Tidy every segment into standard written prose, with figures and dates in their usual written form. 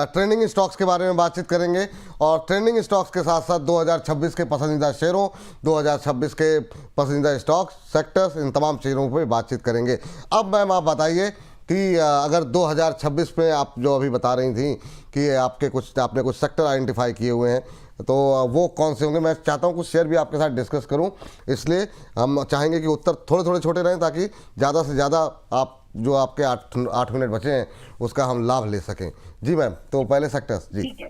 Trending stocks के बारे में बातचीत करेंगे और ट्रेंडिंग स्टॉक्स के साथ साथ 2026 के पसंदीदा शेयरों, 2026 के पसंदीदा स्टॉक्स, सेक्टर्स, इन तमाम शेयरों पर बातचीत करेंगे। अब मैम आप बताइए कि अगर 2026 में आप जो अभी बता रही थी कि आपने कुछ सेक्टर आइडेंटिफाई किए हुए हैं, तो वो कौन से होंगे? मैं चाहता हूँ कुछ शेयर भी आपके साथ डिस्कस करूँ, इसलिए हम चाहेंगे कि उत्तर थोड़े थोड़े छोटे रहें ताकि ज़्यादा से ज़्यादा आप जो आपके 8 मिनट बचे हैं उसका हम लाभ ले सकें। जी मैम, तो पहले सेक्टर्स। जी ठीक है,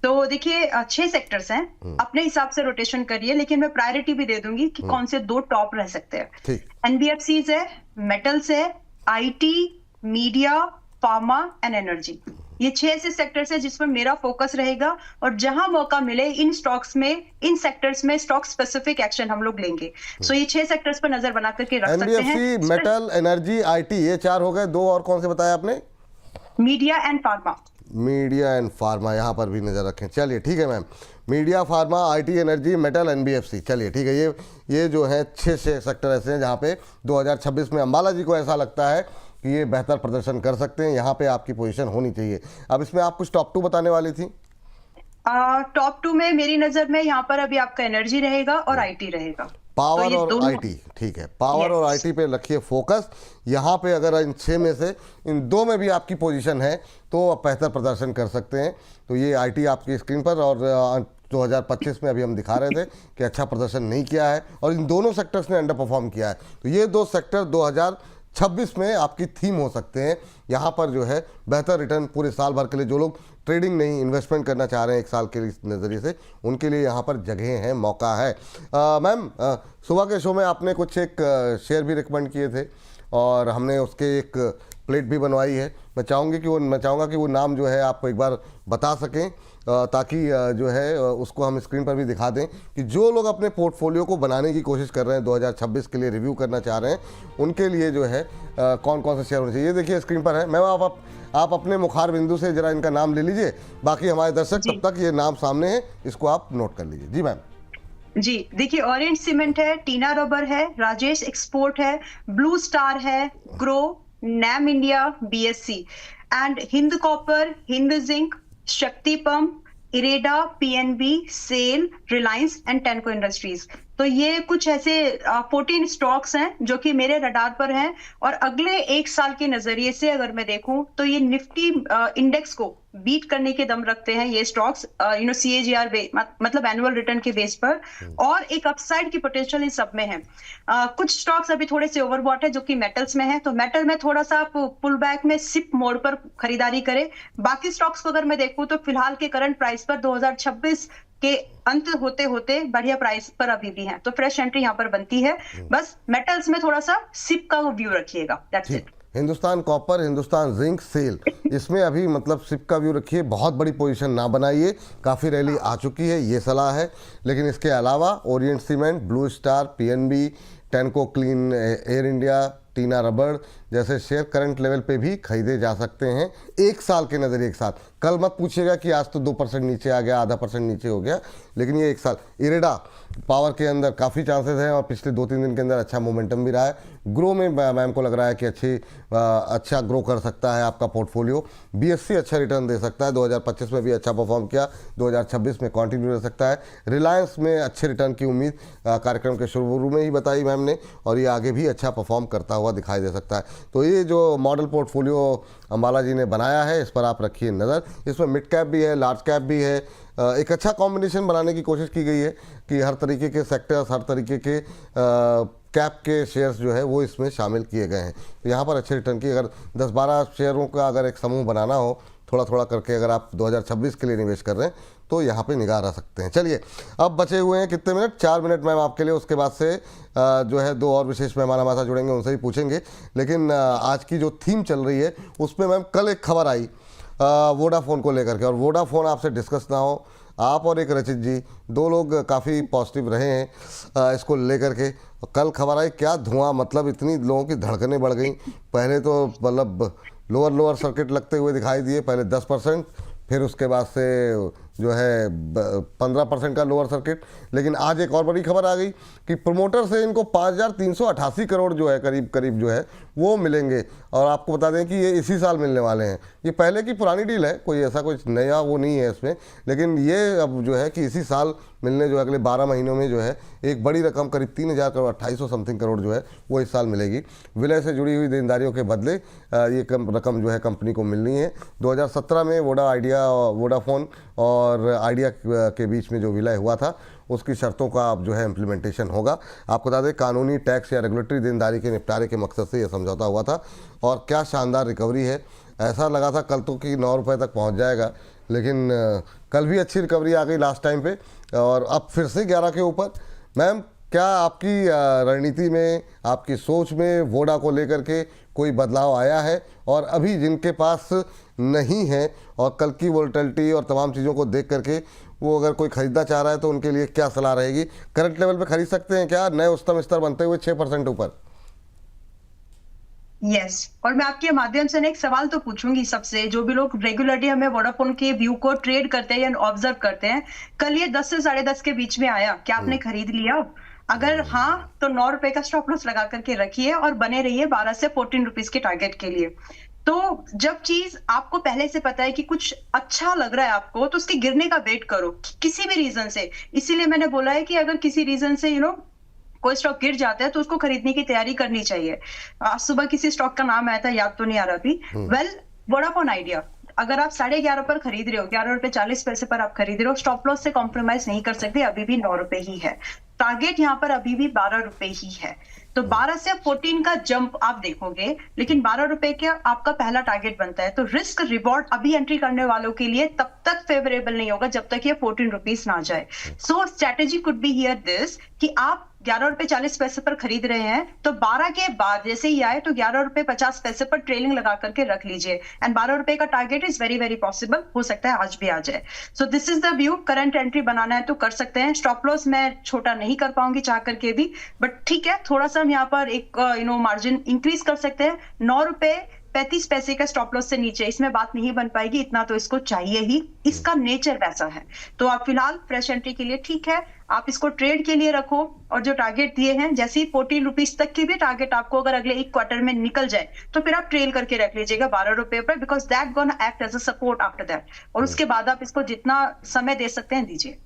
तो देखिए 6 सेक्टर्स हैं, अपने हिसाब से रोटेशन करिए, लेकिन मैं प्रायोरिटी भी दे दूंगी कि कौन से 2 टॉप रह सकते हैं। ठीक। एनबीएफसीज है, मेटल्स है, IT, media, pharma and energy. ये 6 ऐसे सेक्टर्स है जिस पर मेरा फोकस रहेगा और जहां मौका मिले इन स्टॉक्स में, इन सेक्टर्स में स्टॉक स्पेसिफिक एक्शन हम लोग लेंगे। सो ये 6 सेक्टर्स पर नजर बना करके रख सकते हैं। एनबीएफसी, मेटल, एनर्जी, आईटी, ये 4 हो गए। 2 और कौन से बताया आपने? Media and pharma. Media and pharma, यहाँ पर भी नज़र रखें। चलिए ठीक है ma'am, media, pharma, IT, energy, metal, NBFC. चलिए ठीक है, ये जो है 6 सेक्टर ऐसे हैं जहाँ पे 2026 में अंबाला जी को ऐसा लगता है कि ये बेहतर प्रदर्शन कर सकते हैं, यहाँ पे आपकी पोजीशन होनी चाहिए। अब इसमें आप कुछ टॉप 2 बताने वाली थी। टॉप 2 में मेरी नजर में यहाँ पर अभी आपका एनर्जी रहेगा और आईटी रहेगा। पावर तो और आईटी, ठीक है, पावर और आईटी पे रखिए फोकस। यहाँ पे अगर इन 6 में से इन 2 में भी आपकी पोजीशन है तो आप बेहतर प्रदर्शन कर सकते हैं। तो ये आईटी आपकी स्क्रीन पर, और 2025 में अभी हम दिखा रहे थे कि अच्छा प्रदर्शन नहीं किया है और इन दोनों सेक्टर्स ने अंडर परफॉर्म किया है। तो ये 2 सेक्टर 2026 में आपकी थीम हो सकते हैं। यहाँ पर जो है बेहतर रिटर्न पूरे साल भर के लिए, जो लोग ट्रेडिंग नहीं इन्वेस्टमेंट करना चाह रहे हैं 1 साल के नज़रिए से, उनके लिए यहाँ पर जगह है, मौका है। मैम, सुबह के शो में आपने कुछ एक शेयर भी रिकमेंड किए थे और हमने उसके एक प्लेट भी बनवाई है। मैं चाहूँगा कि वो नाम जो है आप एक बार बता सकें ताकि जो है उसको हम स्क्रीन पर भी दिखा दें कि जो लोग अपने पोर्टफोलियो को बनाने की कोशिश कर रहे हैं, 2026 के लिए रिव्यू करना चाह रहे हैं, उनके लिए जो है कौन कौन से शेयर होने चाहिए। ये देखिए स्क्रीन पर है। मैम आप अपने मुखार बिंदु से जरा इनका नाम ले लीजिए, बाकी हमारे दर्शक तब तक ये नाम सामने है, इसको आप नोट कर लीजिए। जी मैम। जी देखिए, ऑरेंज सीमेंट है, टीना रबर है, राजेश एक्सपोर्ट है, ब्लू स्टार है, Groww, NAM India, BSC and Hind Copper, Hind Zinc, Shakti Pump, IREDA, PNB, SAIL, Reliance and Tenco Industries. तो ये कुछ ऐसे 14 स्टॉक्स हैं जो कि मेरे रडार पर हैं और अगले 1 साल के नजरिए से अगर मैं देखूं तो ये निफ्टी इंडेक्स को बीट करने के दम रखते हैं ये स्टॉक्स, सीएजीआर मतलब एनुअल रिटर्न के बेस पर, और एक अपसाइड की पोटेंशियल इन सब में है। कुछ स्टॉक्स अभी थोड़े से ओवरबॉट है जो कि मेटल्स में है, तो मेटल में थोड़ा सा आप पुल बैक में सिप मोड पर खरीदारी करें। बाकी स्टॉक्स को अगर मैं देखूं तो फिलहाल के करंट प्राइस पर 2026 के अंत होते होते बढ़िया प्राइस पर अभी भी है, तो फ्रेश एंट्री यहाँ पर बनती है। बस मेटल्स में थोड़ा सा सिप का व्यू रखिएगा, that's it. Hindustan copper, Hindustan zinc, SAIL, इसमें अभी मतलब सिप का व्यू रखिए, बहुत बड़ी पोजीशन ना बनाइए, काफ़ी रैली आ चुकी है, ये सलाह है। लेकिन इसके अलावा Orient cement, blue star, PNB, टेनको क्लीन एयर इंडिया, टीना रबड़ जैसे शेयर करंट लेवल पे भी खरीदे जा सकते हैं 1 साल के नज़रिए के साथ। कल मत पूछिएगा कि आज तो 2% नीचे आ गया, आधा % नीचे हो गया, लेकिन ये 1 साल। इरेडा पावर के अंदर काफ़ी चांसेस हैं और पिछले 2-3 दिन के अंदर अच्छा मोमेंटम भी रहा है। ग्रो में मैम को लग रहा है कि अच्छा ग्रो कर सकता है आपका पोर्टफोलियो। बीएससी अच्छा रिटर्न दे सकता है, 2025 में भी अच्छा परफॉर्म किया, 2026 में कंटिन्यू रह सकता है। रिलायंस में अच्छे रिटर्न की उम्मीद कार्यक्रम के शुरू में ही बताई मैम ने, और ये आगे भी अच्छा परफॉर्म करता हुआ दिखाई दे सकता है। तो ये जो मॉडल पोर्टफोलियो अंबाला जी ने बनाया है, इस पर आप रखिए नज़र। इसमें मिड कैप भी है, लार्ज कैप भी है, एक अच्छा कॉम्बिनेशन बनाने की कोशिश की गई है कि हर तरीके के सेक्टर्स, हर तरीके के कैप के शेयर्स जो है वो इसमें शामिल किए गए हैं। तो यहाँ पर अच्छे रिटर्न की, अगर 10-12 शेयरों का अगर एक समूह बनाना हो थोड़ा थोड़ा करके, अगर आप 2026 के लिए निवेश कर रहे हैं तो यहाँ पे निगाह रख सकते हैं। चलिए, अब बचे हुए हैं कितने मिनट? 4 मिनट मैम आपके लिए। उसके बाद से जो है 2 और विशेष मेहमान हमारे साथ जुड़ेंगे, उनसे भी पूछेंगे। लेकिन आज की जो थीम चल रही है उसमें मैम कल एक खबर आई वोडाफोन को लेकर के, और वोडाफोन आपसे डिस्कस ना हो, आप और एक रचित जी, 2 लोग काफ़ी पॉजिटिव रहे हैं इसको लेकर के। कल खबर आई, क्या धुआं, मतलब इतनी लोगों की धड़कनें बढ़ गई। पहले तो मतलब लोअर सर्किट लगते हुए दिखाई दिए, पहले 10%, फिर उसके बाद से जो है 15% का लोअर सर्किट। लेकिन आज एक और बड़ी खबर आ गई कि प्रमोटर से इनको 5,388 करोड़ जो है करीब करीब जो है वो मिलेंगे। और आपको बता दें कि ये इसी साल मिलने वाले हैं। ये पहले की पुरानी डील है, कोई ऐसा कुछ नया वो नहीं है इसमें, लेकिन ये अब जो है कि इसी साल मिलने जो अगले 12 महीनों में जो है एक बड़ी रकम करीब 3,000 करोड़ 2,800 समथिंग करोड़ जो है वो इस साल मिलेगी। विलय से जुड़ी हुई देनदारियों के बदले ये रकम जो है कंपनी को मिलनी है। 2017 में वोडाफोन और आइडिया के बीच में जो विलय हुआ था उसकी शर्तों का अब जो है इम्प्लीमेंटेशन होगा। आपको बता दें कानूनी, टैक्स या रेगुलेटरी देनदारी के निपटारे के मकसद से यह समझौता हुआ था। और क्या शानदार रिकवरी है, ऐसा लगा था कल तो कि 9 रुपये तक पहुंच जाएगा, लेकिन कल भी अच्छी रिकवरी आ गई लास्ट टाइम पे और अब फिर से 11 के ऊपर। मैम, क्या आपकी रणनीति में, आपकी सोच में वोडा को लेकर के कोई बदलाव आया है? और अभी जिनके पास नहीं है और कल की वोलेटिलिटी और तमाम चीज़ों को देख करके वो अगर कोई खरीदना चाह रहा है तो उनके लिए क्या सलाह रहेगी? करंट लेवल पे खरीद सकते हैं क्या, नए उच्चतम स्तर बनते हुए 6% ऊपर? यस और मैं आपके माध्यम से ना एक सवाल तो पूछूंगी सबसे, जो भी लोग रेगुलरली हमें वोडाफोन के व्यू को ट्रेड करते हैं या ऑब्जर्व करते हैं, कल ये 10 से 10:30 के बीच में आया, क्या आपने खरीद लिया? अगर हाँ तो 9 रुपए का स्टॉप लॉस लगा करके रखिए और बने रहिए 12 से 14 रुपीज के टारगेट के लिए। तो जब चीज आपको पहले से पता है कि कुछ अच्छा लग रहा है आपको, तो उसके गिरने का वेट करो किसी भी रीजन से। इसीलिए मैंने बोला है कि अगर किसी रीजन से कोई स्टॉक गिर जाता है तो उसको खरीदने की तैयारी करनी चाहिए। आज सुबह किसी स्टॉक का नाम आया था, याद तो नहीं आ रहा अभी। वोडाफोन आइडिया, अगर आप 11.5 पर खरीद रहे हो, 11.40 रुपए पर आप खरीद रहे हो, स्टॉप लॉस से कॉम्प्रोमाइज नहीं कर सकते, अभी भी 9 रुपए ही है। टारगेट यहाँ पर अभी भी 12 रुपए ही है। तो 12 से 14 का जंप आप देखोगे, लेकिन 12 रुपए का आपका पहला टारगेट बनता है। तो रिस्क रिवॉर्ड अभी एंट्री करने वालों के लिए तब तक फेवरेबल नहीं होगा जब तक ये 14 रुपीज ना जाए। So strategy could be here this कि आप 11.40 रुपए पर खरीद रहे हैं, तो 12 के बाद जैसे ही आए तो 11.50 रुपए पर ट्रेलिंग लगा करके रख लीजिए। एंड 12 रुपए का target is very very possible, हो सकता है आज भी आ जाए। So this is the view. Current entry बनाना है तो कर सकते हैं। स्टॉप लॉस मैं छोटा नहीं कर पाऊंगी चाह करके भी, बट ठीक है, थोड़ा सा हम यहाँ पर एक मार्जिन इंक्रीज कर सकते हैं। 9.35 रुपए का स्टॉप लॉस से नीचे इसमें बात नहीं बन पाएगी, इतना तो इसको चाहिए ही, इसका नेचर वैसा है। तो आप फिलहाल फ्रेश एंट्री के लिए ठीक है, आप इसको ट्रेड के लिए रखो। और जो टारगेट दिए हैं, जैसे ही 14 रुपीज तक की भी टारगेट आपको अगर अगले एक क्वार्टर में निकल जाए तो फिर आप ट्रेल करके रख लीजिएगा 12 रुपए पर, because that gonna act as a support after that. और उसके बाद आप इसको जितना समय दे सकते हैं दीजिए,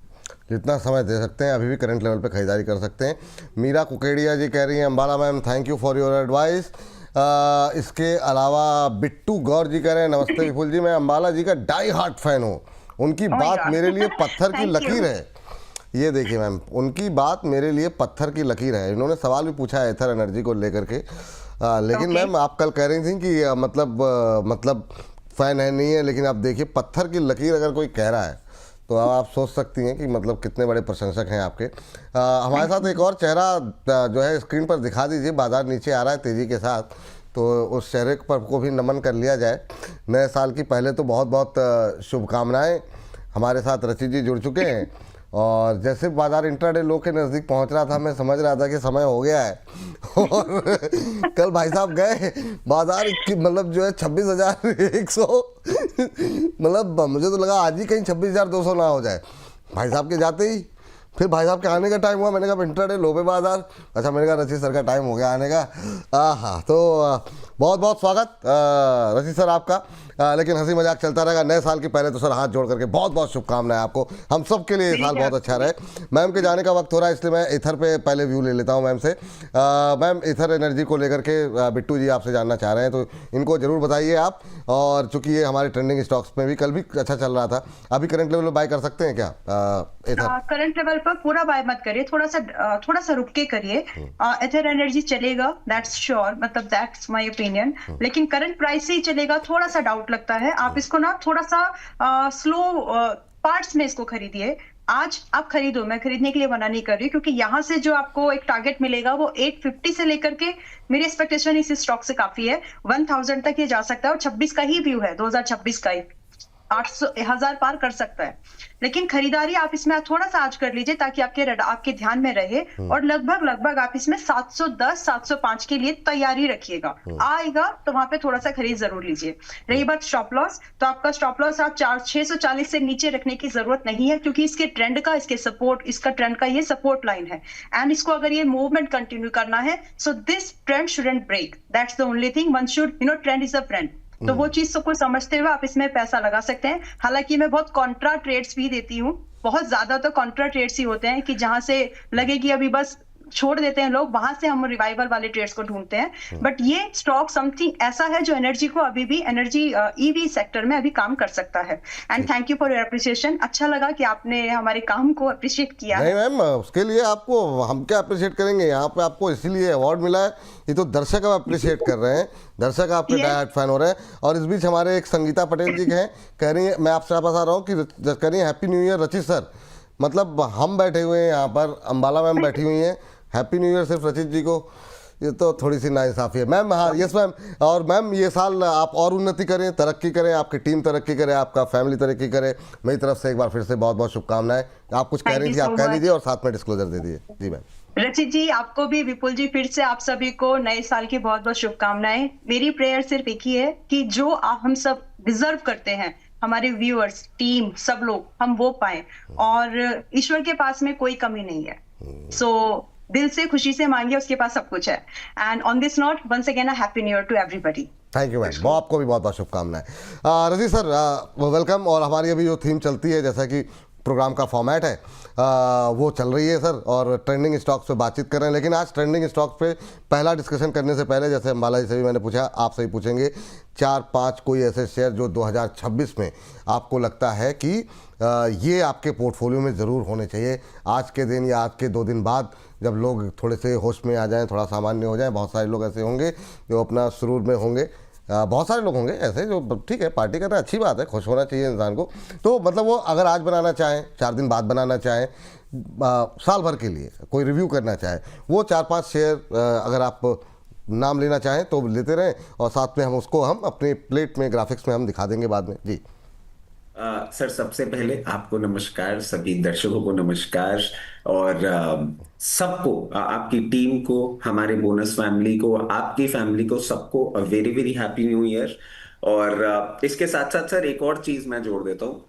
जितना समय दे सकते हैं। अभी भी करंट लेवल पे खरीदारी कर सकते हैं। मीरा कुकेडिया जी कह रही हैं, Ambala ma'am thank you for your advice. इसके अलावा बिट्टू गौर जी कह रहे हैं, नमस्ते विपुल जी, मैं अंबाला जी का डाई हार्ट फैन हूँ, उनकी बात मेरे लिए पत्थर की लकीर है। ये देखिए मैम, उनकी बात मेरे लिए पत्थर की लकीर है। इन्होंने सवाल भी पूछा है एथर एनर्जी को लेकर के, लेकिन मैम आप कल कह रही थी कि मतलब फ़ैन है नहीं है, लेकिन आप देखिए पत्थर की लकीर अगर कोई कह रहा है तो अब आप सोच सकती हैं कि मतलब कितने बड़े प्रशंसक हैं आपके। हमारे साथ एक और चेहरा जो है स्क्रीन पर दिखा दीजिए, बाजार नीचे आ रहा है तेज़ी के साथ, तो उस चेहरे पर को भी नमन कर लिया जाए। नए साल की पहले तो बहुत बहुत शुभकामनाएँ। हमारे साथ रची जी जुड़ चुके हैं और जैसे बाजार इंट्राडे लो के नज़दीक पहुंच रहा था, मैं समझ रहा था कि समय हो गया है। और कल भाई साहब गए बाजार की, मतलब जो है 26,100, मतलब मुझे तो लगा आज ही कहीं 26,200 ना हो जाए। भाई साहब के जाते ही फिर भाई साहब के आने का टाइम हुआ, मैंने कहा इंट्राडे लो पे बाजार, अच्छा मैंने कहा रची सर का टाइम हो गया आने का। हाँ, तो बहुत बहुत स्वागत रची सर आपका। लेकिन हंसी मजाक चलता रहेगा। नए साल की पहले तो सर हाथ जोड़ करके बहुत बहुत शुभकामनाएं आपको, हम सब के लिए ये साल बहुत अच्छा रहे। मैम के जाने का वक्त हो रहा है, इसलिए मैं इथर पे पहले व्यू ले लेता हूँ मैम से। मैम, इथर एनर्जी को लेकर के बिट्टू जी आपसे जानना चाह रहे हैं, तो इनको ज़रूर बताइए आप। और चूंकि ये हमारे ट्रेंडिंग स्टॉक्स में भी कल भी अच्छा चल रहा था, अभी करंट लेवल पर बाय कर सकते हैं क्या इथर? करंट लेवल पर पूरा बाय मत करिए, थोड़ा सा रुक के करिए। इथर एनर्जी चलेगा, दैट्स श्योर, मतलब दैट्स माय ओपिनियन, लेकिन करंट प्राइस से ही चलेगा, थोड़ा सा डाउट लगता है। आप इसको ना थोड़ा सा स्लो पार्ट्स में इसको खरीदिए। आज आप खरीदो, मैं खरीदने के लिए मना नहीं कर रही, क्योंकि यहाँ से जो आपको एक टारगेट मिलेगा वो 850 से लेकर के, मेरी एक्सपेक्टेशन इस स्टॉक से काफी है, 1000 तक ये जा सकता है। और 26 का ही व्यू है, 2026 का ही। 800 1000 पार कर सकता है। लेकिन खरीदारी आप इसमें थोड़ा सा आज कर लीजिए ताकि आपके ध्यान में रहे, और लगभग आप इसमें 710 705 के लिए तैयारी रखिएगा। आएगा तो वहां पे थोड़ा सा खरीद जरूर लीजिए। रही बात स्टॉप लॉस, तो आपका स्टॉप लॉस आप 640 से नीचे रखने की जरूरत नहीं है, क्योंकि इसके ट्रेंड का इसका ट्रेंड का ये सपोर्ट लाइन है, एंड इसको अगर ये मूवमेंट कंटिन्यू करना है, so this trend shouldn't break. That's the only thing, one should trend is a friend. तो वो चीज को समझते हुए आप इसमें पैसा लगा सकते हैं। हालांकि मैं बहुत कॉन्ट्रा ट्रेड्स भी देती हूँ, बहुत ज्यादा तो कॉन्ट्रा ट्रेड्स ही होते हैं कि जहां से लगे कि अभी बस छोड़ देते हैं लोग, वहां से हम रिवाइवल वाले ट्रेड्स को ढूंढते हैं। बट ये स्टॉक समथिंग ऐसा है जो एनर्जी को अभी भी ईवी सेक्टर में अभी काम कर सकता है। And thank you for your appreciation. अच्छा लगा कि आपने हमारे काम को अप्रिशिएट किया। नहीं मैम, उसके लिए आपको हम क्या अप्रिशिएट करेंगे, यहाँ पे आपको इसीलिए अवार्ड मिला है, ये तो दर्शक अब अप्रिशिएट कर रहे हैं, दर्शक आपके डायहार्ड फैन हो रहे हैं। और इस बीच हमारे एक संगीता पटेल जी हैं, कह रही है, मैं आपसे बता रहा हूँ कि कह रही है हैप्पी न्यू ईयर रचित सर। मतलब हम बैठे हुए हैं यहाँ पर, अंबाला मैम बैठी हुई हैं, हैप्पी न्यू ईयर सिर्फ रचित जी को, ये तो थोड़ी सी नाइंसाफ़ी है मैम। हाँ यस मैम। और मैम ये साल आप और उन्नति करें, तरक्की करें, आपकी टीम तरक्की करे, आपका फैमिली तरक्की करे। मेरी तरफ से एक बार फिर से बहुत बहुत शुभकामनाएं। आप कुछ कह रही थी, आप कह लीजिए और साथ में डिस्क्लोजर दे दीजिए। जी मैम। रचित जी, आपको भी, विपुल जी, फिर से आप सभी को नए साल की बहुत बहुत शुभकामनाएं। मेरी प्रेयर सिर्फ एक ही है कि जो हम सब डिजर्व करते हैं, हमारे व्यूअर्स, टीम, सब लोग, हम वो पाए, और ईश्वर के पास में कोई कमी नहीं है। सो दिल से खुशी से मांगिए, उसके पास सब कुछ है। And on this note, once again a happy new year to everybody. Thank you ma'am, आपको भी बहुत बहुत शुभकामनाएं। रजी सर वेलकम। और हमारी अभी जो थीम चलती है, जैसा कि प्रोग्राम का फॉर्मेट है, वो चल रही है सर, और ट्रेंडिंग स्टॉक्स पे बातचीत कर रहे हैं। लेकिन आज ट्रेंडिंग स्टॉक्स पे पहला डिस्कशन करने से पहले, जैसे अंबाला जी से भी मैंने पूछा, आपसे ही पूछेंगे 4-5 कोई ऐसे शेयर जो 2026 में आपको लगता है कि ये आपके पोर्टफोलियो में ज़रूर होने चाहिए आज के दिन या आज के 2 दिन बाद, जब लोग थोड़े से होश में आ जाएं, थोड़ा सामान्य हो जाएं। बहुत सारे लोग ऐसे होंगे जो अपना सुरूर में होंगे, बहुत सारे लोग होंगे ऐसे जो, ठीक है, पार्टी करना अच्छी बात है, खुश होना चाहिए इंसान को। तो मतलब वो अगर आज बनाना चाहें, 4 दिन बाद बनाना चाहें, साल भर के लिए कोई रिव्यू करना चाहे, वो 4-5 शेयर अगर आप नाम लेना चाहें तो लेते रहें, और साथ में हम अपने प्लेट में, ग्राफिक्स में हम दिखा देंगे बाद में। जी सर, सबसे पहले आपको नमस्कार, सभी दर्शकों को नमस्कार, और सबको, आपकी टीम को, हमारे बोनस फैमिली को, आपकी फैमिली को, सबको very very happy new year. और इसके साथ साथ सर एक और चीज मैं जोड़ देता हूँ,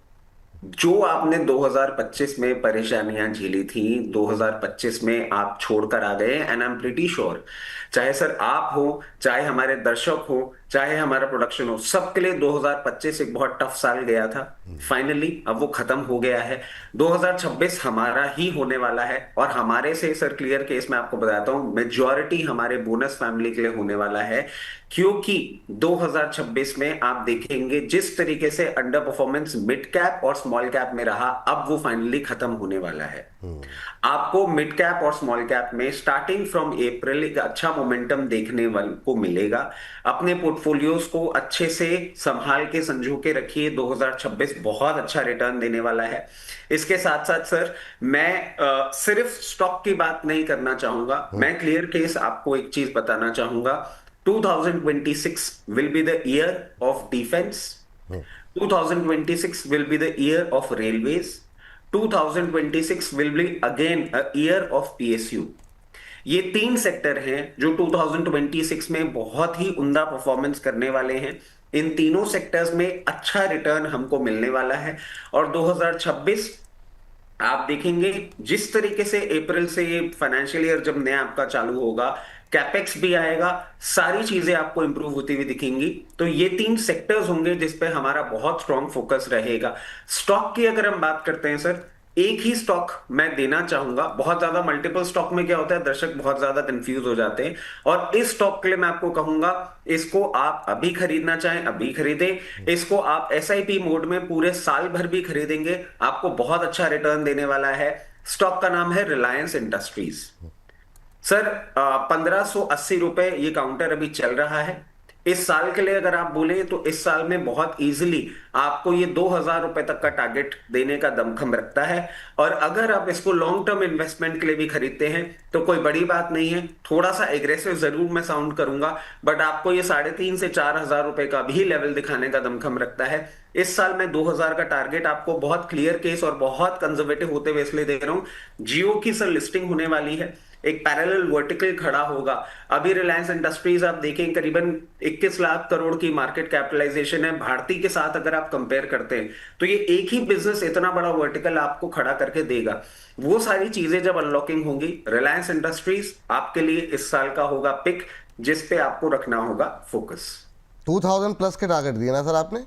जो आपने 2025 में परेशानियां झेली थी, 2025 में आप छोड़कर आ गए, and I am pretty sure, चाहे सर आप हो, चाहे हमारे दर्शक हो, चाहे हमारा प्रोडक्शन हो, सबके लिए 2025 एक बहुत टफ साल गया था। फाइनली अब वो खत्म हो गया है। 2026 हमारा ही होने वाला है, और हमारे से सर क्लियर केस में आपको बताता हूं, मेजॉरिटी हमारे बोनस फैमिली के लिए होने वाला है, क्योंकि 2026 में आप देखेंगे जिस तरीके से अंडर परफॉर्मेंस मिड कैप और स्मॉल कैप में रहा, अब वो फाइनली खत्म होने वाला है। आपको मिड कैप और स्मॉल कैप में स्टार्टिंग फ्रॉम अप्रैल एक अच्छा मोमेंटम देखने को मिलेगा। अपने पोर्टफोलियोज को अच्छे से संभाल के संजो के रखिए, 2026 बहुत अच्छा रिटर्न देने वाला है। इसके साथ साथ सर मैं सिर्फ स्टॉक की बात नहीं करना चाहूंगा, मैं क्लियर केस आपको एक चीज बताना चाहूंगा। 2026 will be the year of defense. 2026 will be the year of railways. 2026 will be again a year of PSU. ये 3 सेक्टर हैं जो 2026 में बहुत ही उम्दा परफॉर्मेंस करने वाले हैं। इन तीनों सेक्टर्स में अच्छा रिटर्न हमको मिलने वाला है, और 2026 आप देखेंगे जिस तरीके से अप्रैल से ये फाइनेंशियल ईयर जब नया आपका चालू होगा, कैपेक्स भी आएगा, सारी चीजें आपको इंप्रूव होती हुई दिखेंगी। तो ये 3 सेक्टर्स होंगे जिसपे हमारा बहुत स्ट्रॉन्ग फोकस रहेगा। स्टॉक की अगर हम बात करते हैं सर, एक ही स्टॉक मैं देना चाहूंगा। बहुत ज्यादा मल्टीपल स्टॉक में क्या होता है, दर्शक बहुत ज्यादा कंफ्यूज हो जाते हैं, और इस स्टॉक के लिए मैं आपको कहूंगा, इसको आप अभी खरीदना चाहें अभी खरीदें, इसको आप SIP मोड में पूरे साल भर भी खरीदेंगे, आपको बहुत अच्छा रिटर्न देने वाला है। स्टॉक का नाम है रिलायंस इंडस्ट्रीज। सर 1580 रुपए ये काउंटर अभी चल रहा है। इस साल के लिए अगर आप बोले तो इस साल में बहुत इजीली आपको ये 2,000 रुपए तक का टारगेट देने का दमखम रखता है। और अगर आप इसको लॉन्ग टर्म इन्वेस्टमेंट के लिए भी खरीदते हैं तो कोई बड़ी बात नहीं है, थोड़ा सा एग्रेसिव जरूर मैं साउंड करूंगा, बट आपको ये 3,500 से 4,000 रुपए का भी लेवल दिखाने का दमखम रखता है। इस साल मैं 2,000 का टारगेट आपको बहुत क्लियर केस और बहुत कंजर्वेटिव होते हुए इसलिए दे रहा हूं, जियो की सर लिस्टिंग होने वाली है, एक पैरेलल वर्टिकल खड़ा होगा। अभी रिलायंस इंडस्ट्रीज आप देखें करीबन 21 लाख करोड़ की मार्केट कैपिटलाइजेशन है, भारती के साथ अगर आप कंपेयर करते हैं तो ये एक ही बिजनेस इतना बड़ा वर्टिकल आपको खड़ा करके देगा। वो सारी चीजें जब अनलॉकिंग होंगी, रिलायंस इंडस्ट्रीज आपके लिए इस साल का होगा पिक, जिस पे आपको रखना होगा फोकस। 2000 प्लस के टारगेट दिए ना सर आपने?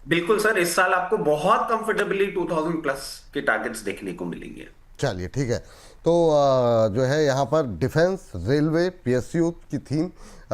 बिल्कुल सर, इस साल आपको बहुत कंफर्टेबली 2000 प्लस के टारगेट्स देखने को मिलेंगे। चलिए ठीक है। तो जो है यहाँ पर डिफेंस, रेलवे, पीएसयू की थीम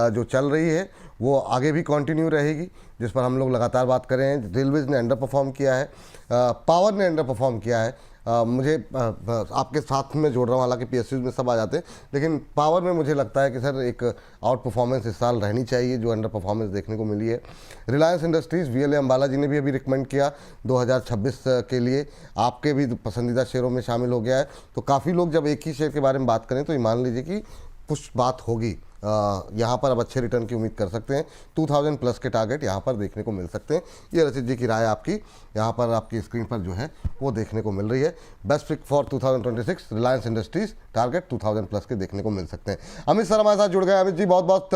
जो चल रही है वो आगे भी कंटिन्यू रहेगी, जिस पर हम लोग लगातार बात कर रहे हैं। रेलवेज ने अंडर परफॉर्म किया है, पावर ने अंडर परफॉर्म किया है। मुझे आपके साथ में जोड़ रहा हूँ, हालांकि पीएसयू में सब आ जाते हैं, लेकिन पावर में मुझे लगता है कि सर एक आउट परफॉर्मेंस इस साल रहनी चाहिए, जो अंडर परफॉर्मेंस देखने को मिली है। रिलायंस इंडस्ट्रीज़, वीएलए अंबाला जी ने भी अभी रिकमेंड किया 2026 के लिए, आपके भी पसंदीदा शेयरों में शामिल हो गया है। तो काफ़ी लोग जब एक ही शेयर के बारे में बात करें तो ये मान लीजिए कि कुछ बात होगी। यहाँ पर अब अच्छे रिटर्न की उम्मीद कर सकते हैं। 2000 प्लस के टारगेट यहाँ पर देखने को मिल सकते हैं। ये रचित जी की राय आपकी यहाँ पर आपकी स्क्रीन पर जो है वो देखने को मिल रही है। Best pick for 2026 Reliance Industries, target 2000 plus के देखने को मिल सकते हैं। अमित सर हमारे साथ जुड़ गए। अमित जी बहुत बहुत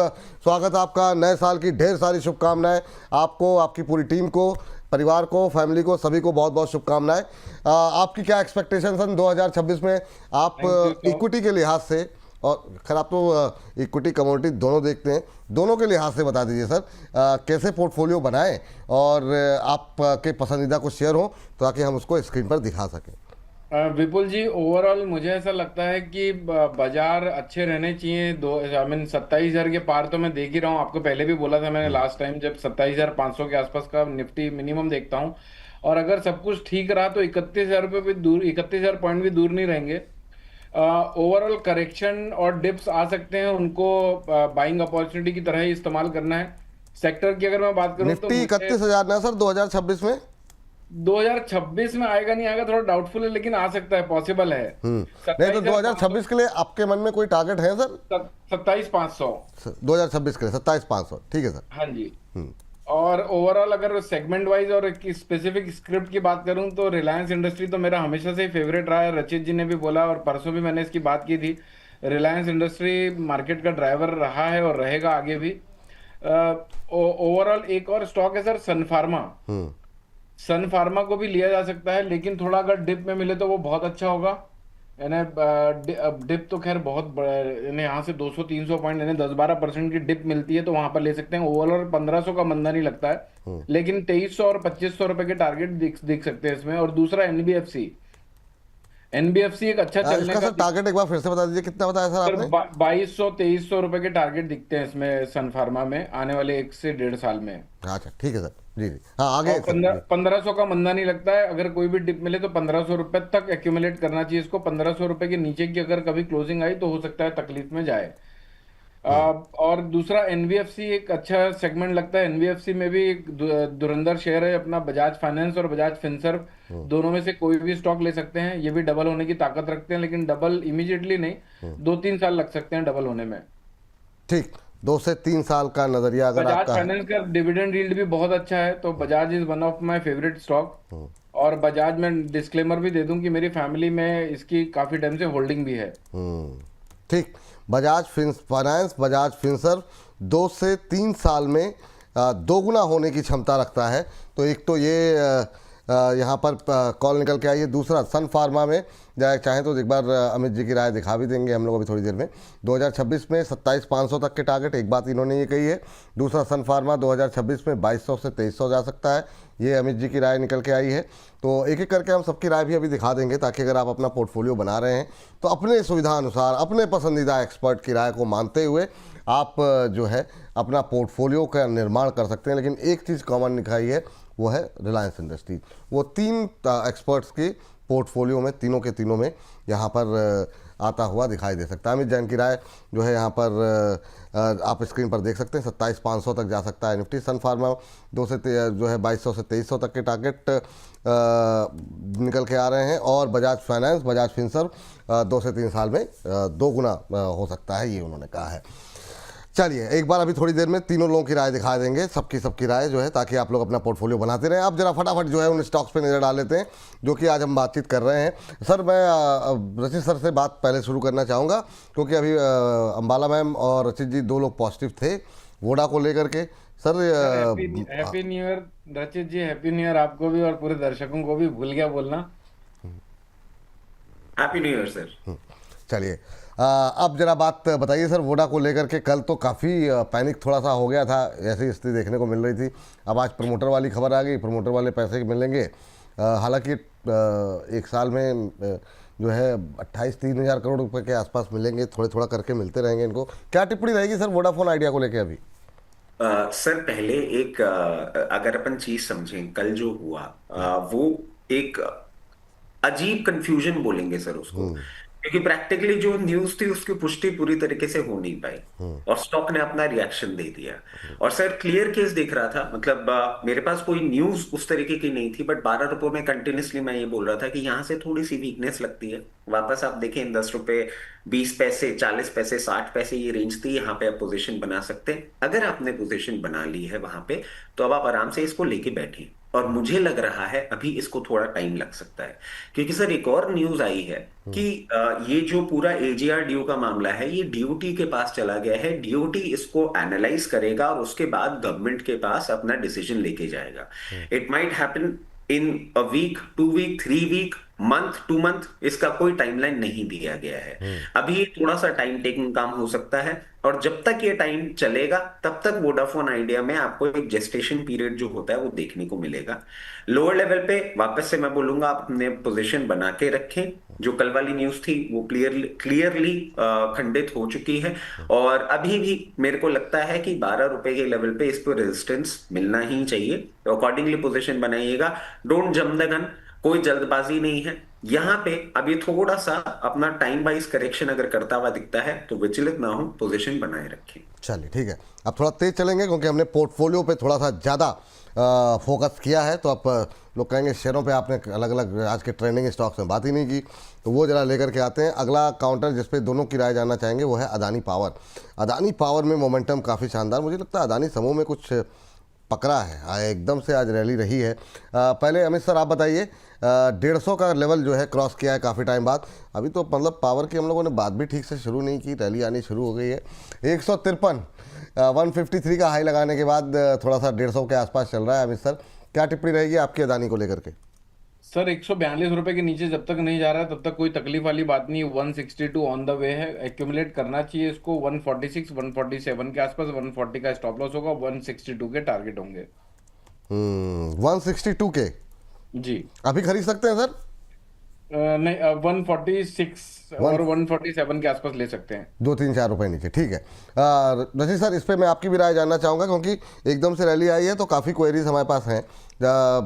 स्वागत है आपका। नए साल की ढेर सारी शुभकामनाएं आपको, आपकी पूरी टीम को, परिवार को, फैमिली को, सभी को बहुत बहुत शुभकामनाएं। आपकी क्या एक्सपेक्टेशन सन 2026 में? आप इक्विटी के लिहाज से, और खैर आप तो इक्विटी कमोडिटी दोनों देखते हैं, दोनों के लिहाज से बता दीजिए सर कैसे पोर्टफोलियो बनाएं और आपके पसंदीदा कुछ शेयर हो ताकि हम उसको स्क्रीन पर दिखा सकें। विपुल जी, ओवरऑल मुझे ऐसा लगता है कि बाजार अच्छे रहने चाहिए। 27,000 के पार तो मैं देख ही रहा हूँ। आपको पहले भी बोला था मैंने लास्ट टाइम, जब 27,500 के आसपास का निफ्टी मिनिमम देखता हूँ, और अगर सब कुछ ठीक रहा तो 31,000 रुपये भी दूर, 31,000 पॉइंट भी दूर नहीं रहेंगे। ओवरऑल करेक्शन और डिप्स आ सकते हैं, उनको बाइंग अपॉर्चुनिटी की तरह ही इस्तेमाल करना है। सेक्टर की अगर मैं बात करूं तो निफ्टी 31,000 ना सर 2026 में? 2026 में आएगा नहीं आएगा थोड़ा डाउटफुल है, लेकिन आ सकता है, पॉसिबल है। नहीं तो 2026 के लिए आपके मन में कोई टारगेट है सर? 27,500 2026 के लिए 27,500, ठीक है सर। हाँ जी। और ओवरऑल अगर सेगमेंट वाइज और स्पेसिफिक स्क्रिप्ट की बात करूं तो रिलायंस इंडस्ट्री तो मेरा हमेशा से ही फेवरेट रहा है। रचित जी ने भी बोला और परसों भी मैंने इसकी बात की थी। रिलायंस इंडस्ट्री मार्केट का ड्राइवर रहा है और रहेगा आगे भी। ओवरऑल एक और स्टॉक है सर, सन फार्मा। सन फार्मा को भी लिया जा सकता है, लेकिन थोड़ा अगर डिप में मिले तो वो बहुत अच्छा होगा। डिप तो खैर बहुत यहाँ से 200-300 पॉइंट 10-12% की डिप मिलती है तो वहां पर ले सकते हैं। ओवरऑल 1500 का मंदा नहीं लगता है, लेकिन 2300 और 2500 रुपए के टारगेट दिख सकते हैं इसमें। और दूसरा एनबीएफसी एक अच्छा चलने का टारगेट एक बार फिर से बता दीजिए, कितना बताया सर आपने? 2200-2300 रुपए के टारगेट दिखते हैं इसमें सन फार्मा में आने वाले 1 से 1.5 साल में। अच्छा ठीक है सर, जी जी हाँ आगे। 1500 का मंदा नहीं लगता है। अगर कोई भी डिप मिले तो 1500 रुपए तक एक्यूमुलेट करना चाहिए इसको। 1500 रुपए के नीचे की अगर कभी क्लोजिंग आई तो हो सकता है तकलीफ में जाए। और दूसरा एनबीएफसी एक अच्छा सेगमेंट लगता है। एनबीएफसी में भी एक धुरंधर शेयर है अपना, बजाज फाइनेंस और बजाज फिनसर्व, दोनों में से कोई भी स्टॉक ले सकते हैं। ये भी डबल होने की ताकत रखते हैं, लेकिन डबल इमीडिएटली नहीं, 2-3 साल लग सकते हैं डबल होने में। ठीक, 2 से 3 साल का नजरिया अगर बजाज आपका फाइनेंस का डिविडेंड यील्ड भी बहुत अच्छा है, तो Bajaj is one of my favourite stock. और बजाज में डिस्क्लेमर भी दे दूं कि मेरी फैमिली में इसकी काफी टाइम से होल्डिंग भी है। ठीक, बजाज फाइनेंस, बजाज फिनसर्व 2 से 3 साल में दोगुना होने की क्षमता रखता है। तो एक तो ये यहाँ पर कॉल निकल के आई है। दूसरा सन फार्मा में चाहें तो एक बार अमित जी की राय दिखा भी देंगे हम लोग अभी थोड़ी देर में। 2026 में 27,500 तक के टारगेट, एक बात इन्होंने ये कही है। दूसरा सन फार्मा 2026 में 2200 से 2300 जा सकता है, ये अमित जी की राय निकल के आई है। तो एक एक करके हम सबकी राय भी अभी दिखा देंगे, ताकि अगर आप अपना पोर्टफोलियो बना रहे हैं तो अपने सुविधा अनुसार अपने पसंदीदा एक्सपर्ट की राय को मानते हुए आप जो है अपना पोर्टफोलियो का निर्माण कर सकते हैं। लेकिन एक चीज़ कॉमन दिखाई है, वो है रिलायंस इंडस्ट्रीज। वो 3 एक्सपर्ट्स की पोर्टफोलियो में तीनों के तीनों में यहाँ पर आता हुआ दिखाई दे सकता है। अमित जैन की राय जो है यहाँ पर आप स्क्रीन पर देख सकते हैं 27,500 तक जा सकता है निफ्टी। सन फार्मा जो है 2200 से 2300 तक के टारगेट निकल के आ रहे हैं। और बजाज फाइनेंस, बजाज फिनसर्व 2 से 3 साल में 2 गुना हो सकता है, ये उन्होंने कहा है। चलिए एक बार अभी थोड़ी देर में तीनों लोगों की राय दिखा देंगे, सबकी राय जो है, ताकि आप लोग अपना पोर्टफोलियो बनाते रहें। आप जरा फटाफट जो है उन स्टॉक्स पे नज़र डाल लेते हैं जो कि आज हम बातचीत कर रहे हैं। सर मैं रचित सर से बात पहले शुरू करना चाहूँगा, क्योंकि अभी अंबाला मैम और रचित जी 2 लोग पॉजिटिव थे वोडा को लेकर के। सर हैप्पी न्यू ईयर रचित जी, हैप्पी न्यू ईयर आपको भी और पूरे दर्शकों को भी, भूल गया बोलना। Happy new year sir. चलिए अब जरा बात बताइए सर वोडा को लेकर के। कल तो काफ़ी पैनिक थोड़ा सा हो गया था, ऐसी स्थिति देखने को मिल रही थी। अब आज प्रमोटर वाली खबर आ गई, प्रमोटर वाले पैसे मिलेंगे। हालांकि एक साल में जो है 28-30 हज़ार करोड़ रुपए के आसपास मिलेंगे, थोड़े थोड़ा करके मिलते रहेंगे इनको। क्या टिप्पणी रहेगी सर वोडाफोन आइडिया को लेकर अभी? सर पहले एक अगर अपन चीज समझें, कल जो हुआ वो एक अजीब कंफ्यूजन बोलेंगे सर उसको, क्योंकि प्रैक्टिकली जो न्यूज थी उसकी पुष्टि पूरी तरीके से हो नहीं पाई और स्टॉक ने अपना रिएक्शन दे दिया। और सर क्लियर केस दिख रहा था, मतलब मेरे पास कोई न्यूज उस तरीके की नहीं थी, बट 12 रुपए में कंटिन्यूसली मैं ये बोल रहा था कि यहां से थोड़ी सी वीकनेस लगती है। वापस आप देखें 10 रुपए 20 पैसे 40 पैसे 60 पैसे ये रेंज थी, यहाँ पे आप पोजीशन बना सकते हैं। अगर आपने पोजीशन बना ली है वहां पे तो अब आप आराम से इसको लेके बैठे। और मुझे लग रहा है अभी इसको थोड़ा टाइम लग सकता है, क्योंकि सर एक और न्यूज आई है कि ये जो पूरा AGR का मामला है ये DOT के पास चला गया है। DOT इसको एनालाइज करेगा और उसके बाद गवर्नमेंट के पास अपना डिसीजन लेके जाएगा। It might happen in a week, 2 week, 3 week, month, 2 month, इसका कोई टाइमलाइन नहीं दिया गया है। अभी थोड़ा सा टाइम टेकिंग काम हो सकता है, और जब तक ये टाइम चलेगा तब तक वोडाफोन आइडिया में आपको एक जेस्टेशन पीरियड जो होता है वो देखने को मिलेगा। लोअर लेवल पे वापस से मैं बोलूंगा आप अपने पोजीशन बना के रखें। जो कल वाली न्यूज थी वो क्लियरली खंडित हो चुकी है, और अभी भी मेरे को लगता है कि 12 रुपए के लेवल पे इस पर रेजिस्टेंस मिलना ही चाहिए। तो अकॉर्डिंगली पोजीशन बनाइएगा, डोंट जंप द गन, कोई जल्दबाजी नहीं है यहाँ पे। अभी थोड़ा सा अपना टाइम वाइज करेक्शन अगर करता हुआ दिखता है तो विचलित ना हो, पोजीशन बनाए रखें। चलिए ठीक है, अब थोड़ा तेज चलेंगे क्योंकि हमने पोर्टफोलियो पे थोड़ा सा ज़्यादा फोकस किया है। तो आप लोग कहेंगे शेयरों पे आपने अलग अलग आज के ट्रेंडिंग स्टॉक्स में बात ही नहीं की, तो वो जरा लेकर के आते हैं। अगला काउंटर जिस पे दोनों की राय जानना चाहेंगे वो है अदानी पावर। अदानी पावर में मोमेंटम काफ़ी शानदार, मुझे लगता है अदानी समूह में कुछ पकड़ा है, एकदम से आज रैली रही है। पहले अमित सर आप बताइए, 150 का लेवल जो है क्रॉस किया है काफ़ी टाइम बाद। अभी तो मतलब पावर की हम लोगों ने बात भी ठीक से शुरू नहीं की, रैली आनी शुरू हो गई है। 153 153 का हाई लगाने के बाद थोड़ा सा 150 के आसपास चल रहा है। अमित सर क्या टिप्पणी रहेगी आपकी अदानी को लेकर के? सर 142 रुपए के नीचे जब तक नहीं जा रहा है तब तक कोई तकलीफ वाली बात नहीं। 162 ऑन द वे है, एक्यूमुलेट करना चाहिए इसको। 146 147 के आसपास 140 का स्टॉप लॉस होगा, 162 के टारगेट होंगे। 162 के जी अभी खरीद सकते हैं सर? नहीं, 146 और 147 के आसपास ले सकते हैं, 2-3-4 रुपए नीचे, ठीक है। रशीद सर इस पे मैं आपकी भी राय जानना चाहूँगा, क्योंकि एकदम से रैली आई है तो काफ़ी क्वेरीज हमारे पास हैं।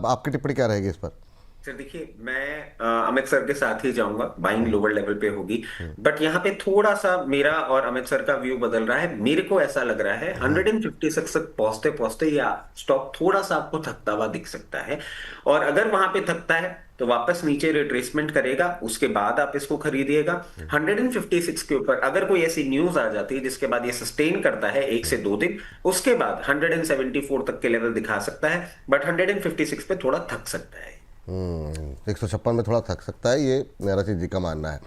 आपकी टिप्पणी क्या रहेगी इस पर? सर देखिए, मैं अमित सर के साथ ही जाऊंगा, बाइंग लोअर लेवल पे होगी, बट यहाँ पे थोड़ा सा मेरा और अमित सर का व्यू बदल रहा है। मेरे को ऐसा लग रहा है 156 तक पहुंचते पहुंचते या स्टॉक थोड़ा सा आपको थकता हुआ दिख सकता है, और अगर वहां पे थकता है तो वापस नीचे रिट्रेसमेंट करेगा, उसके बाद आप इसको खरीदिएगा। 156 के ऊपर अगर कोई ऐसी न्यूज आ जाती है जिसके बाद ये सस्टेन करता है 1 से 2 दिन, उसके बाद 174 तक के लेवल दिखा सकता है, बट 156 पे थोड़ा थक सकता है। 156 में थोड़ा थक सकता है, ये रचित जी का मानना है।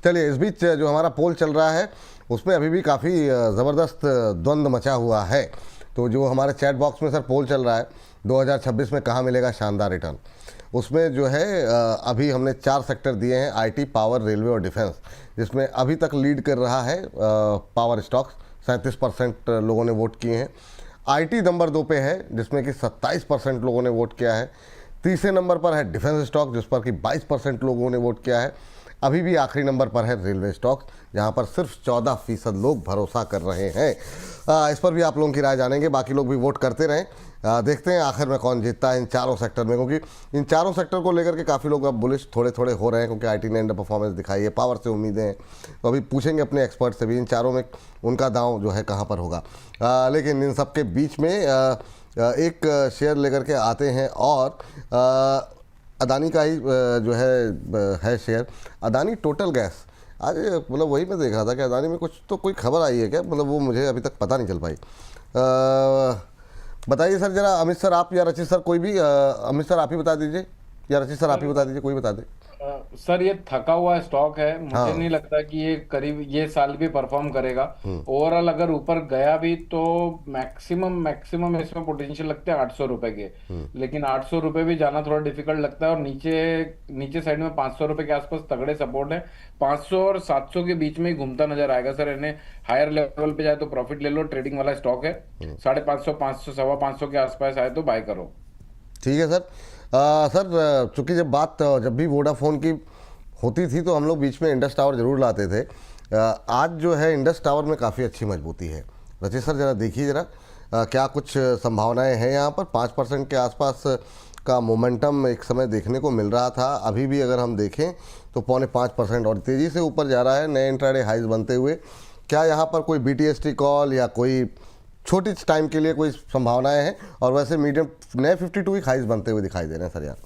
चलिए इस बीच जो हमारा पोल चल रहा है उसमें अभी भी काफ़ी ज़बरदस्त द्वंद्व मचा हुआ है। तो जो हमारे चैट बॉक्स में सर पोल चल रहा है 2026 में कहाँ मिलेगा शानदार रिटर्न, उसमें जो है अभी हमने 4 सेक्टर दिए हैं, IT, पावर, रेलवे और डिफेंस, जिसमें अभी तक लीड कर रहा है पावर स्टॉक्स, 37% लोगों ने वोट किए हैं। IT नंबर 2 पे है जिसमें कि 27% लोगों ने वोट किया है। तीसरे नंबर पर है डिफेंस स्टॉक जिस पर कि 22% लोगों ने वोट किया है। अभी भी आखिरी नंबर पर है रेलवे स्टॉक्स, जहां पर सिर्फ 14% लोग भरोसा कर रहे हैं। इस पर भी आप लोगों की राय जानेंगे, बाकी लोग भी वोट करते रहें। देखते हैं आखिर में कौन जीतता है इन चारों सेक्टर में, क्योंकि इन चारों सेक्टर को लेकर के काफ़ी लोग अब बुलिश थोड़े थोड़े हो रहे हैं, क्योंकि आईटी ने अंडर परफॉर्मेंस दिखाई है, पावर से उम्मीदें हैं। तो अभी पूछेंगे अपने एक्सपर्ट से भी इन चारों में उनका दांव जो है कहाँ पर होगा। लेकिन इन सब के बीच में एक शेयर लेकर के आते हैं और अदानी का ही जो है शेयर, अदानी टोटल गैस। आज मतलब वही मैं देख रहा था कि अदानी में कुछ तो कोई खबर आई है क्या, मतलब वो मुझे अभी तक पता नहीं चल पाई। बताइए सर जरा, अमित सर आप या रचित सर, कोई भी, अमित सर आप ही बता दीजिए या रचित सर आप ही बता दीजिए, कोई बता दे। सर ये थका हुआ स्टॉक है, मुझे हाँ। नहीं लगता कि ये करीब ये साल भी परफॉर्म करेगा। ओवरऑल अगर ऊपर गया भी तो मैक्सिमम इसमें पोटेंशियल लगते हैं 800 रुपए के, लेकिन 800 रुपए भी जाना थोड़ा डिफिकल्ट लगता है। और नीचे साइड में 500 रुपए के आसपास तगड़े सपोर्ट है, 500 और 700 के बीच में ही घूमता नजर आएगा सर। इन्हें हायर लेवल पे जाए तो प्रॉफिट ले लो, ट्रेडिंग वाला स्टॉक है। 550, 500, 525 के आसपास आए तो बाय करो। ठीक है सर। सर चूंकि जब भी वोडाफोन की होती थी तो हम लोग बीच में इंडस टावर जरूर लाते थे। आज जो है इंडस टावर में काफ़ी अच्छी मजबूती है। रचित सर जरा देखिए जरा, क्या कुछ संभावनाएं हैं यहाँ पर। 5% के आसपास का मोमेंटम एक समय देखने को मिल रहा था, अभी भी अगर हम देखें तो 4.5% और तेज़ी से ऊपर जा रहा है, नए इंट्राडे हाइज बनते हुए। क्या यहाँ पर कोई BTST कॉल या कोई छोटी टाइम के लिए कोई संभावनाएं हैं? और वैसे मीडियम नए 52 वीक हाइज बनते हुए दिखाई दे रहे हैं सर यार।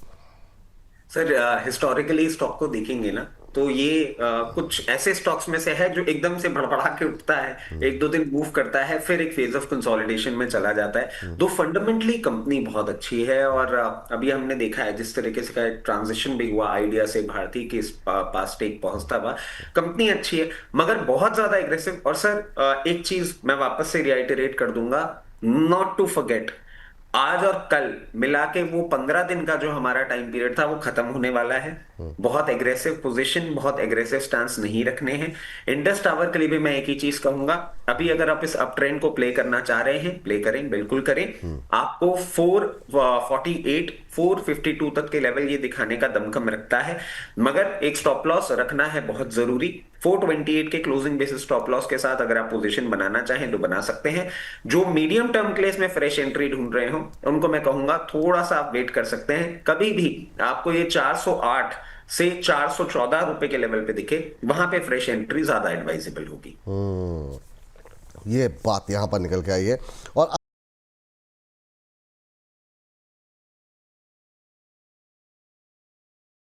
सर हिस्टोरिकली स्टॉक को देखेंगे ना तो ये कुछ ऐसे स्टॉक्स में से है जो एकदम से भड़बड़ा के उठता है, एक दो दिन मूव करता है, फिर एक फेज ऑफ कंसोलिडेशन में चला जाता है। तो फंडामेंटली कंपनी बहुत अच्छी है और अभी हमने देखा है जिस तरीके से का ट्रांजिशन भी हुआ आइडिया से भारती के पास स्टेक पहुंचता हुआ, कंपनी अच्छी है मगर बहुत ज्यादा एग्रेसिव। और सर एक चीज मैं वापस से रिआइटरेट कर दूंगा, नॉट टू फॉरगेट, आज और कल मिला के वो 15 दिन का जो हमारा टाइम पीरियड था वो खत्म होने वाला है। बहुत एग्रेसिव पोजीशन, बहुत एग्रेसिव स्टांस नहीं रखने हैं। इंडस टावर के लिए भी मैं एक ही चीज कहूंगा, अभी अगर आप इस अप ट्रेंड को प्ले करना चाह रहे हैं, प्ले करें, बिल्कुल करें। आपको 448 452 तक के लेवल ये दिखाने का दमखम रखता है, मगर एक स्टॉप लॉस रखना है बहुत जरूरी। 428 के क्लोजिंग बेसिस स्टॉप लॉस के साथ अगर आप पोजीशन बनाना चाहें तो बना सकते हैं। जो मीडियम टर्म के लिए इसमें फ्रेश एंट्री ढूंढ रहे हो उनको मैं कहूंगा थोड़ा सा आप वेट कर सकते हैं। कभी भी आपको ये 408 से 414 रुपए के लेवल पे दिखे, वहां पे फ्रेश एंट्री ज्यादा एडवाइजेबल होगी। ये बात यहाँ पर निकल के आई है। और